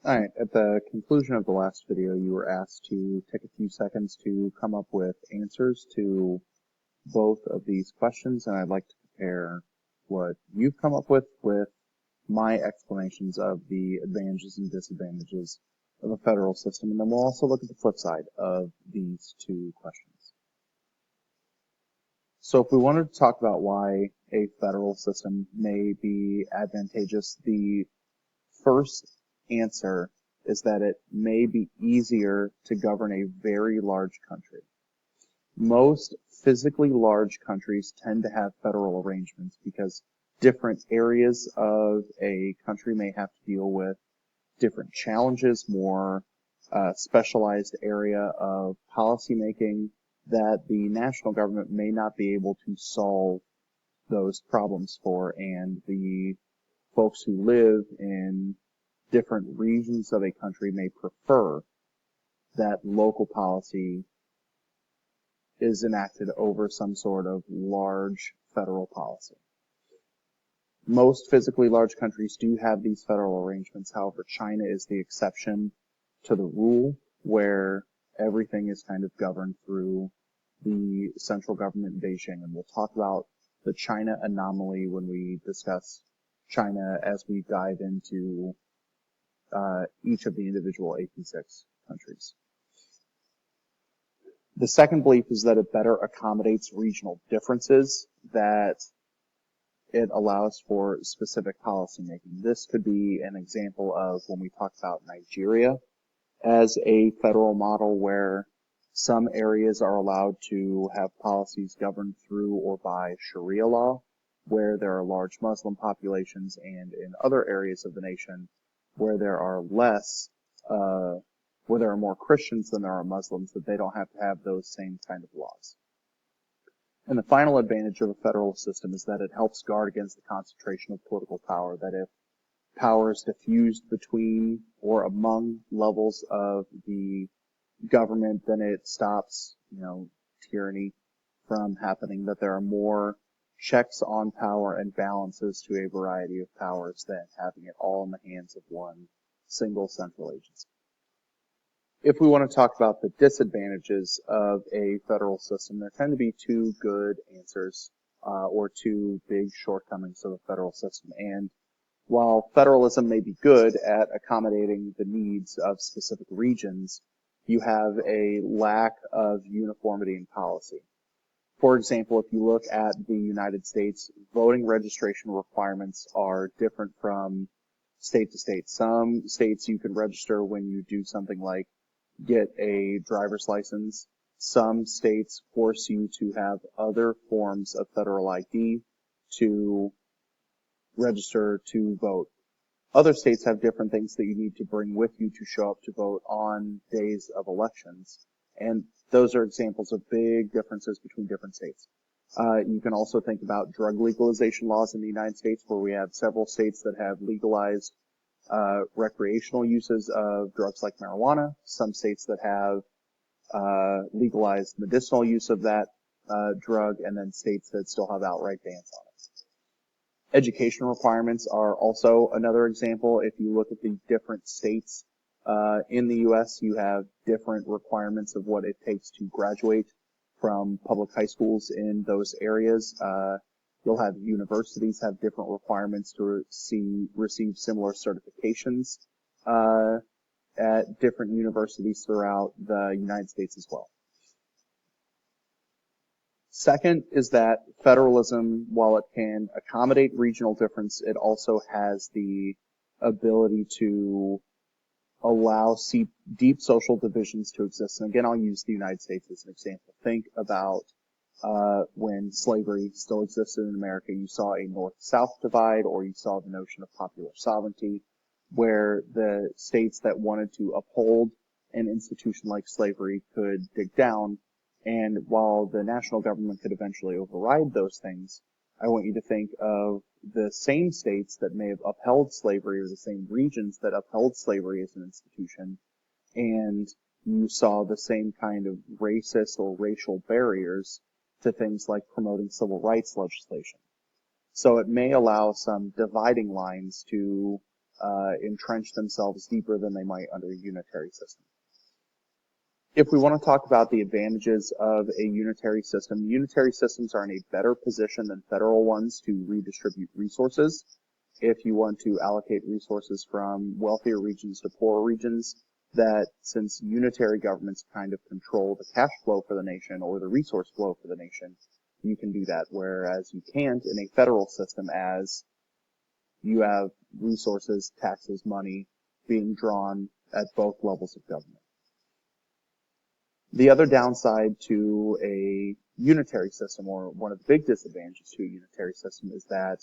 All right, at the conclusion of the last video, you were asked to take a few seconds to come up with answers to both of these questions, and I'd like to compare what you've come up with my explanations of the advantages and disadvantages of a federal system, and then we'll also look at the flip side of these two questions. So if we wanted to talk about why a federal system may be advantageous, the first answer is that it may be easier to govern a very large country. Most physically large countries tend to have federal arrangements because different areas of a country may have to deal with different challenges, more specialized area of policymaking that the national government may not be able to solve those problems for, and the folks who live in different regions of a country may prefer that local policy is enacted over some sort of large federal policy. Most physically large countries do have these federal arrangements. However, China is the exception to the rule, where everything is kind of governed through the central government in Beijing. And we'll talk about the China anomaly when we discuss China as we dive into each of the individual AP6 countries. The second belief is that it better accommodates regional differences, that it allows for specific policymaking. This could be an example of when we talk about Nigeria as a federal model where some areas are allowed to have policies governed through or by Sharia law, where there are large Muslim populations, and in other areas of the nation where there are where there are more Christians than there are Muslims, that they don't have to have those same kind of laws. And the final advantage of a federal system is that it helps guard against the concentration of political power, that if power is diffused between or among levels of the government, then it stops, tyranny from happening, that there are more checks on power and balances to a variety of powers than having it all in the hands of one single central agency. If we want to talk about the disadvantages of a federal system, there tend to be two good answers or two big shortcomings of a federal system. And while federalism may be good at accommodating the needs of specific regions, you have a lack of uniformity in policy. For example, if you look at the United States, voting registration requirements are different from state to state. Some states you can register when you do something like get a driver's license. Some states force you to have other forms of federal ID to register to vote. Other states have different things that you need to bring with you to show up to vote on days of elections. And those are examples of big differences between different states. You can also think about drug legalization laws in the United States, where we have several states that have legalized recreational uses of drugs like marijuana, some states that have legalized medicinal use of that drug, and then states that still have outright bans on it. Education requirements are also another example. If you look at the different states in the U.S., you have different requirements of what it takes to graduate from public high schools in those areas. You'll have universities have different requirements to receive similar certifications at different universities throughout the United States as well. Second is that federalism, while it can accommodate regional difference, it also has the ability to allow deep social divisions to exist. And again, I'll use the United States as an example. Think about when slavery still existed in America, you saw a north-south divide, or you saw the notion of popular sovereignty, where the states that wanted to uphold an institution like slavery could dig down, and while the national government could eventually override those things, I want you to think of the same states that may have upheld slavery, or the same regions that upheld slavery as an institution, and you saw the same kind of racist or racial barriers to things like promoting civil rights legislation. So it may allow some dividing lines to entrench themselves deeper than they might under a unitary system. If we want to talk about the advantages of a unitary system, unitary systems are in a better position than federal ones to redistribute resources. If you want to allocate resources from wealthier regions to poorer regions, that since unitary governments kind of control the cash flow for the nation or the resource flow for the nation, you can do that, whereas you can't in a federal system, as you have resources, taxes, money being drawn at both levels of government. The other downside to a unitary system, or one of the big disadvantages to a unitary system, is that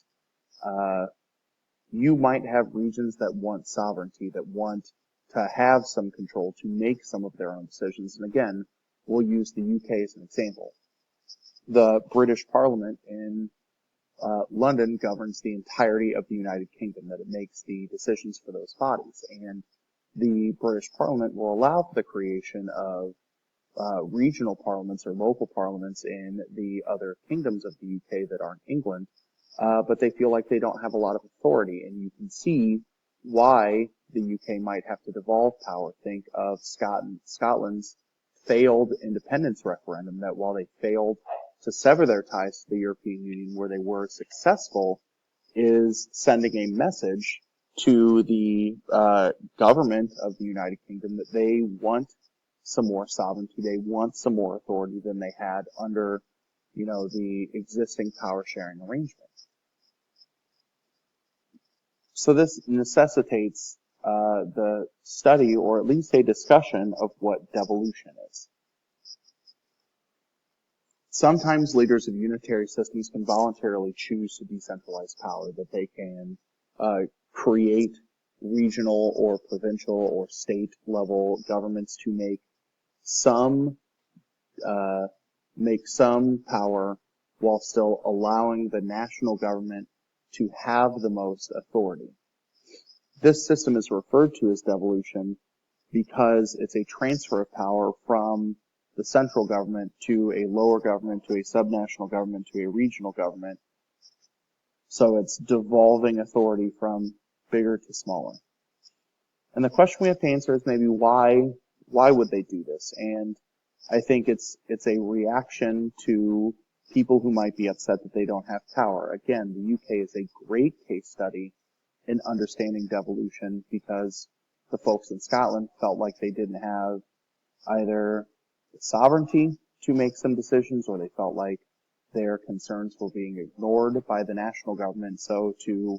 you might have regions that want sovereignty, that want to have some control, to make some of their own decisions. And again, we'll use the UK as an example. The British Parliament in London governs the entirety of the United Kingdom, that it makes the decisions for those bodies. And the British Parliament will allow for the creation of regional parliaments or local parliaments in the other kingdoms of the UK that aren't England, but they feel like they don't have a lot of authority, and you can see why the UK might have to devolve power. Think of Scotland's failed independence referendum, that while they failed to sever their ties to the European Union, where they were successful, is sending a message to the government of the United Kingdom that they want some more sovereignty, they want some more authority than they had under, the existing power sharing arrangement. So this necessitates the study, or at least a discussion, of what devolution is. Sometimes leaders of unitary systems can voluntarily choose to decentralize power, that they can create regional or provincial or state level governments to make some power while still allowing the national government to have the most authority. This system is referred to as devolution because it's a transfer of power from the central government to a lower government, to a subnational government, to a regional government. So it's devolving authority from bigger to smaller. And the question we have to answer is maybe why would they do this? And I think it's a reaction to people who might be upset that they don't have power. Again, the UK is a great case study in understanding devolution, because the folks in Scotland felt like they didn't have either the sovereignty to make some decisions, or they felt like their concerns were being ignored by the national government. So to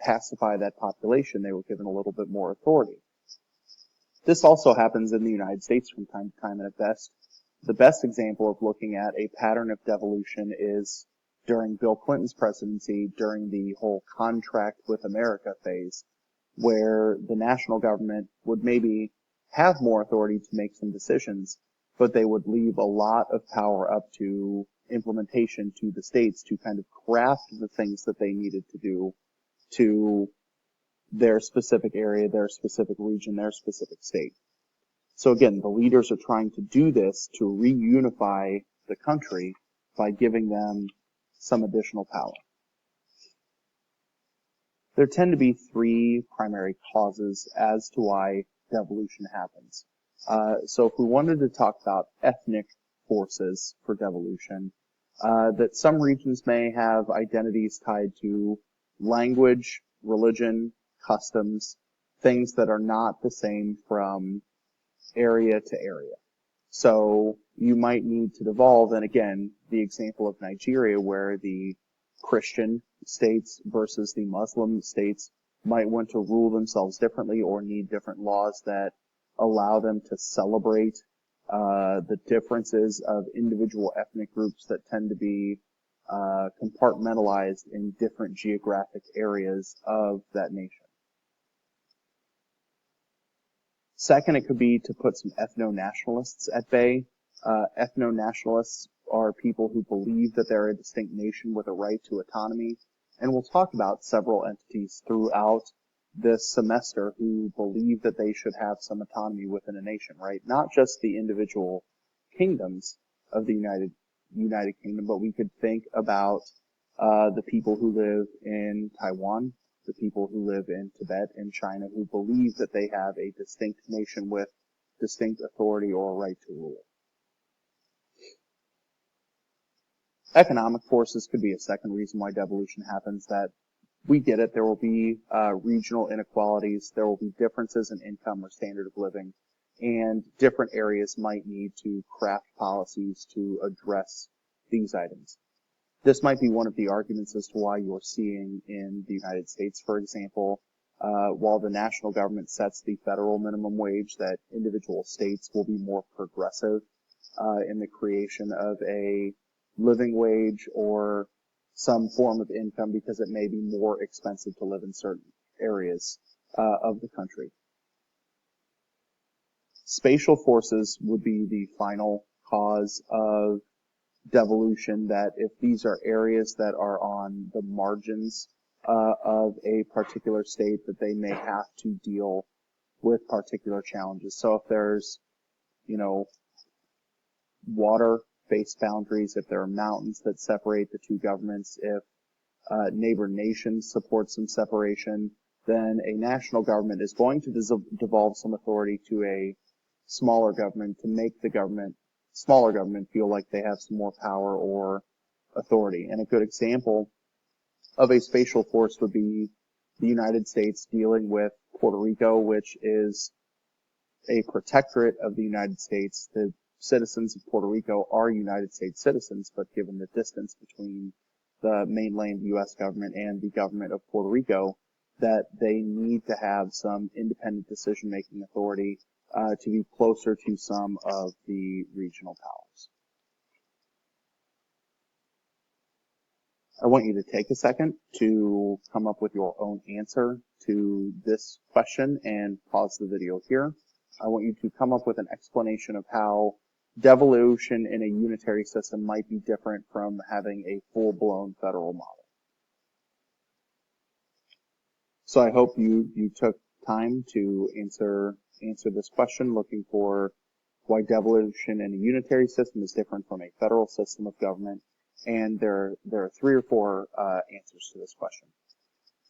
pacify that population, they were given a little bit more authority. This also happens in the United States from time to time, and the best example of looking at a pattern of devolution is during Bill Clinton's presidency, during the whole contract with America phase, where the national government would maybe have more authority to make some decisions, but they would leave a lot of power up to implementation to the states to kind of craft the things that they needed to do to their specific area, their specific region, their specific state. So again, the leaders are trying to do this to reunify the country by giving them some additional power. There tend to be three primary causes as to why devolution happens. So if we wanted to talk about ethnic forces for devolution, that some regions may have identities tied to language, religion, customs, things that are not the same from area to area. So you might need to devolve, and again, the example of Nigeria, where the Christian states versus the Muslim states might want to rule themselves differently, or need different laws that allow them to celebrate the differences of individual ethnic groups that tend to be compartmentalized in different geographic areas of that nation. Second, it could be to put some ethno-nationalists at bay. Ethno-nationalists are people who believe that they're a distinct nation with a right to autonomy. And we'll talk about several entities throughout this semester who believe that they should have some autonomy within a nation, right? Not just the individual kingdoms of the United Kingdom, but we could think about the people who live in Taiwan, the people who live in Tibet and China who believe that they have a distinct nation with distinct authority or a right to rule. Economic forces could be a second reason why devolution happens. That we get it. There will be regional inequalities. There will be differences in income or standard of living, and different areas might need to craft policies to address these items. This might be one of the arguments as to why you're seeing in the United States, for example, while the national government sets the federal minimum wage, that individual states will be more progressive in the creation of a living wage or some form of income because it may be more expensive to live in certain areas of the country. Spatial forces would be the final cause of devolution, that if these are areas that are on the margins of a particular state, that they may have to deal with particular challenges. So if there's, water-based boundaries, if there are mountains that separate the two governments, if neighbor nations support some separation, then a national government is going to devolve some authority to a smaller government to make the smaller government feel like they have some more power or authority. And a good example of a spatial force would be the United States dealing with Puerto Rico, which is a protectorate of the United States. The citizens of Puerto Rico are United States citizens, but given the distance between the mainland U.S. government and the government of Puerto Rico, that they need to have some independent decision-making authority to be closer to some of the regional powers. I want you to take a second to come up with your own answer to this question and pause the video here. I want you to come up with an explanation of how devolution in a unitary system might be different from having a full-blown federal model. So I hope you took time to answer this question, looking for why devolution in a unitary system is different from a federal system of government. And there are 3 or 4 answers to this question.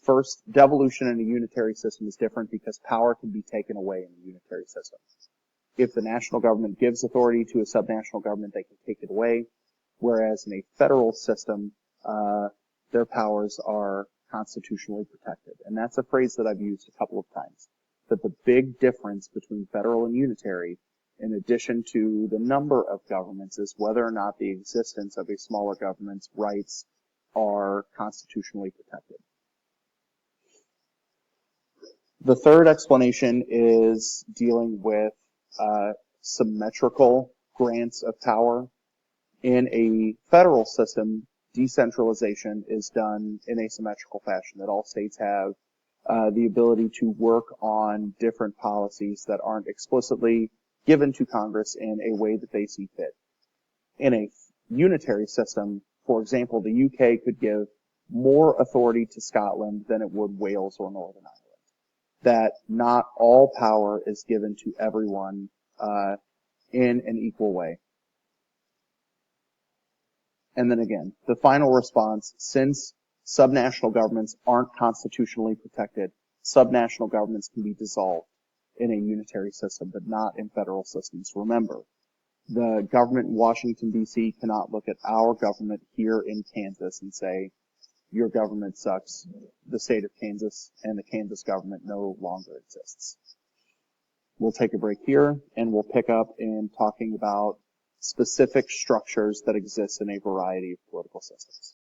First, devolution in a unitary system is different because power can be taken away in a unitary system. If the national government gives authority to a subnational government, they can take it away, whereas in a federal system, their powers are constitutionally protected. And that's a phrase that I've used a couple of times. That the big difference between federal and unitary, in addition to the number of governments, is whether or not the existence of a smaller government's rights are constitutionally protected. The third explanation is dealing with symmetrical grants of power. In a federal system, decentralization is done in a symmetrical fashion, that all states have the ability to work on different policies that aren't explicitly given to Congress in a way that they see fit. In a unitary system, for example, the UK could give more authority to Scotland than it would Wales or Northern Ireland. That not all power is given to everyone in an equal way. And then again, the final response, since subnational governments aren't constitutionally protected, subnational governments can be dissolved in a unitary system, but not in federal systems. Remember, the government in Washington, D.C. cannot look at our government here in Kansas and say, your government sucks, the state of Kansas and the Kansas government no longer exists. We'll take a break here, and we'll pick up in talking about specific structures that exist in a variety of political systems.